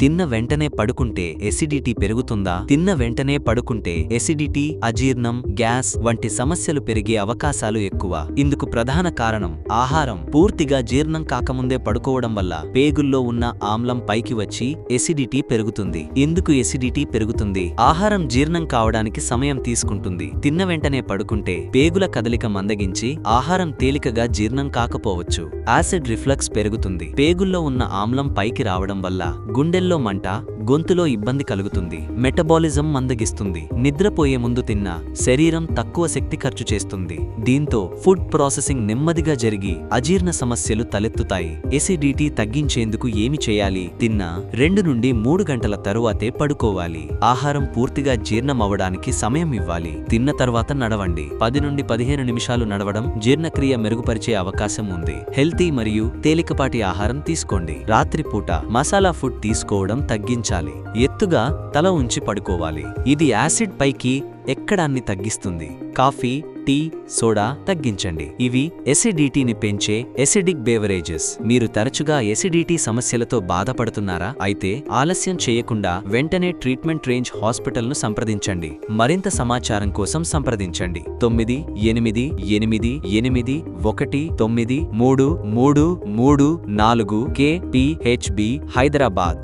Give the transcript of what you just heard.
తిన్న వెంటనే పడుకుంటే ఎసిడిటీ పెరుగుతుందా? తిన్న వెంటనే పడుకుంటే ఎసిడిటీ, అజీర్ణం, గ్యాస్ వంటి సమస్యలు పెరిగే అవకాశాలు ఎక్కువ. ఇందుకు ప్రధాన కారణం ఆహారం పూర్తిగా జీర్ణం కాకముందే పడుకోవడం వల్ల పేగుల్లో ఉన్న ఆమ్లం పైకి వచ్చి ఎసిడిటీ పెరుగుతుంది. ఎందుకు ఎసిడిటీ పెరుగుతుంది? ఆహారం జీర్ణం కావడానికి సమయం తీసుకుంటుంది. తిన్న వెంటనే పడుకుంటే పేగుల కదలిక మందగించి ఆహారం తేలికగా జీర్ణం కాకపోవచ్చు. యాసిడ్ రిఫ్లక్స్ పెరుగుతుంది. పేగుల్లో ఉన్న ఆమ్లం పైకి రావడం వల్ల గుండెల్లో మంట, గొంతులో ఇబ్బంది కలుగుతుంది. మెటబాలిజం మందగిస్తుంది. నిద్రపోయే ముందు తిన్న శరీరం తక్కువ శక్తి ఖర్చు చేస్తుంది. దీంతో ఫుడ్ ప్రాసెసింగ్ నెమ్మదిగా జరిగి అజీర్ణ సమస్యలు తలెత్తుతాయి. ఎసిడిటీ తగ్గించేందుకు ఏమి చేయాలి? తిన్న 2 నుండి 3 గంటల తరువాతే పడుకోవాలి. ఆహారం పూర్తిగా జీర్ణం అవ్వడానికి సమయం ఇవ్వాలి. తిన్న తర్వాత నడవండి. 10 నుండి 15 నిమిషాలు నడవడం జీర్ణక్రియ మెరుగుపరిచే అవకాశం ఉంది. హెల్తీ మరియు తేలికపాటి ఆహారం తీసుకోండి. రాత్రిపూట మసాలా ఫుడ్ తీసుకోవడం తగ్గించాలి. ఎత్తుగా తల ఉంచి పడుకోవాలి. ఇది యాసిడ్ పైకి ఎక్కడాన్ని తగ్గిస్తుంది. కాఫీ, టీ, సోడా తగ్గించండి. ఇవి ఎసిడిటీని పెంచే ఎసిడిక్ బేవరేజెస్. మీరు తరచుగా ఎసిడిటీ సమస్యలతో బాధపడుతున్నారా? అయితే ఆలస్యం చేయకుండా వెంటనే ట్రీట్మెంట్ రేంజ్ హాస్పిటల్ను సంప్రదించండి. మరింత సమాచారం కోసం సంప్రదించండి 9888819334 KPHB హైదరాబాద్.